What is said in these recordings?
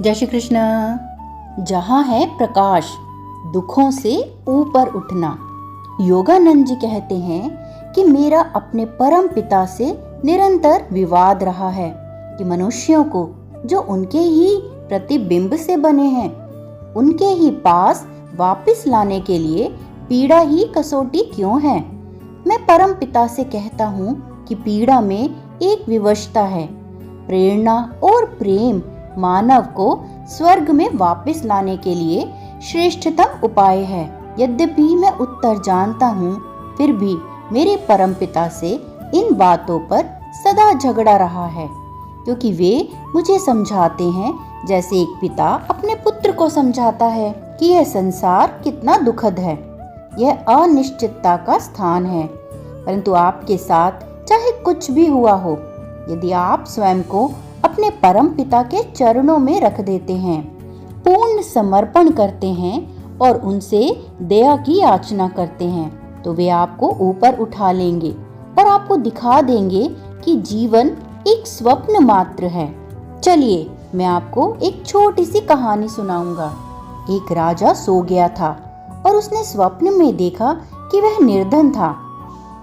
जय श्री कृष्ण। जहाँ है प्रकाश, दुखों से ऊपर उठना। योगानंद जी कहते हैं कि मेरा अपने परम पिता से निरंतर विवाद रहा है कि मनुष्यों को जो उनके ही प्रतिबिंब से बने हैं, उनके ही पास वापस लाने के लिए पीड़ा ही कसौटी क्यों है। मैं परम पिता से कहता हूँ कि पीड़ा में एक विवशता है। प्रेरणा और प्रेम मानव को स्वर्ग में वापस लाने के लिए श्रेष्ठतम उपाय है। यद्यपि मैं उत्तर जानता हूँ, फिर भी मेरे परम पिता से इन बातों पर सदा झगड़ा रहा है, क्योंकि वे मुझे समझाते हैं जैसे एक पिता अपने पुत्र को समझाता है कि यह संसार कितना दुखद है, यह अनिश्चितता का स्थान है। परंतु आपके साथ चाहे कुछ भी हुआ हो, यदि आप स्वयं को अपने परम पिता के चरणों में रख देते हैं, पूर्ण समर्पण करते हैं और उनसे दया की याचना करते हैं, तो वे आपको ऊपर उठा लेंगे और आपको दिखा देंगे कि जीवन एक स्वप्न मात्र है। चलिए मैं आपको एक छोटी सी कहानी सुनाऊंगा। एक राजा सो गया था और उसने स्वप्न में देखा कि वह निर्धन था।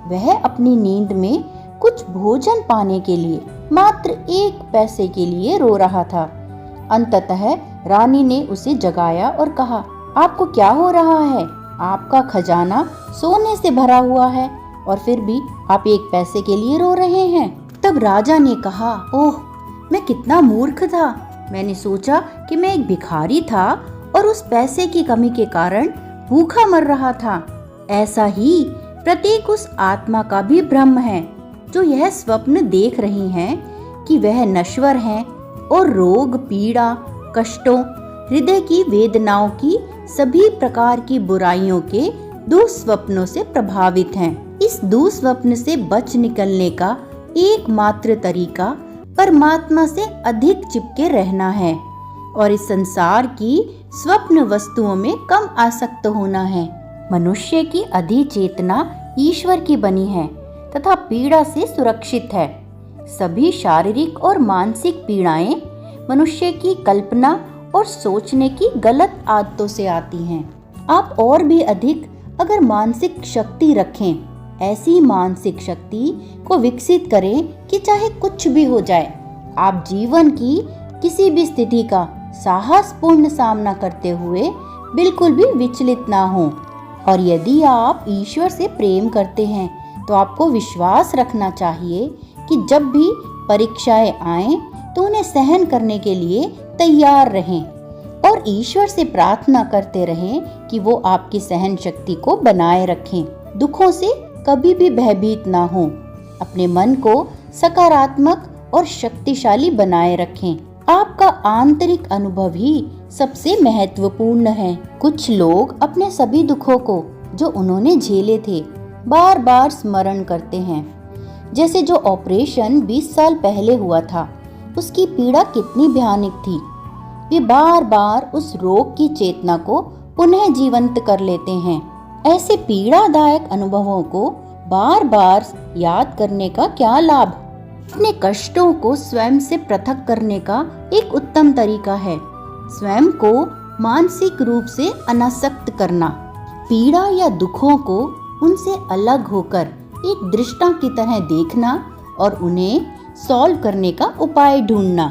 वह अपनी नींद में कुछ भोजन पाने के लिए मात्र 1 पैसे के लिए रो रहा था। अंततः रानी ने उसे जगाया और कहा, आपको क्या हो रहा है? आपका खजाना सोने से भरा हुआ है और फिर भी आप 1 पैसे के लिए रो रहे हैं। तब राजा ने कहा, ओह, मैं कितना मूर्ख था। मैंने सोचा कि मैं एक भिखारी था और उस पैसे की कमी के कारण भूखा मर रहा था। ऐसा ही प्रत्येक उस आत्मा का भी भ्रम है जो यह स्वप्न देख रही हैं कि वह नश्वर हैं और रोग, पीड़ा, कष्टों, हृदय की वेदनाओं की सभी प्रकार की बुराइयों के दुस्वप्नों से प्रभावित हैं। इस दुस्वप्न से बच निकलने का एकमात्र तरीका परमात्मा से अधिक चिपके रहना है और इस संसार की स्वप्न वस्तुओं में कम आसक्त होना है। मनुष्य की अधिचेतना ईश्वर की बनी है तथा पीड़ा से सुरक्षित है। सभी शारीरिक और मानसिक पीड़ाएं मनुष्य की कल्पना और सोचने की गलत आदतों से आती हैं। आप और भी अधिक अगर मानसिक शक्ति रखें, ऐसी मानसिक शक्ति को विकसित करें कि चाहे कुछ भी हो जाए, आप जीवन की किसी भी स्थिति का साहसपूर्ण सामना करते हुए बिल्कुल भी विचलित ना हो। और यदि आप ईश्वर से प्रेम करते हैं तो आपको विश्वास रखना चाहिए कि जब भी परीक्षाएं आएं तो उन्हें सहन करने के लिए तैयार रहें और ईश्वर से प्रार्थना करते रहें कि वो आपकी सहन शक्ति को बनाए रखें। दुखों से कभी भी भयभीत ना हो। अपने मन को सकारात्मक और शक्तिशाली बनाए रखें। आपका आंतरिक अनुभव ही सबसे महत्वपूर्ण है। कुछ लोग अपने सभी दुखों को जो उन्होंने झेले थे बार बार स्मरण करते हैं। जैसे जो ऑपरेशन 20 साल पहले हुआ था, उसकी पीड़ा कितनी भयानक थी। वे बार बार उस रोग की चेतना को पुनः जीवंत कर लेते हैं। ऐसे पीड़ादायक अनुभवों को बार बार याद करने का क्या लाभ? अपने कष्टों को स्वयं से पृथक करने का एक उत्तम तरीका है स्वयं को मानसिक रूप से अनासक्त करना। पीड़ा या दुखों को उनसे अलग होकर एक दृष्टा की तरह देखना और उन्हें सॉल्व करने का उपाय ढूंढना।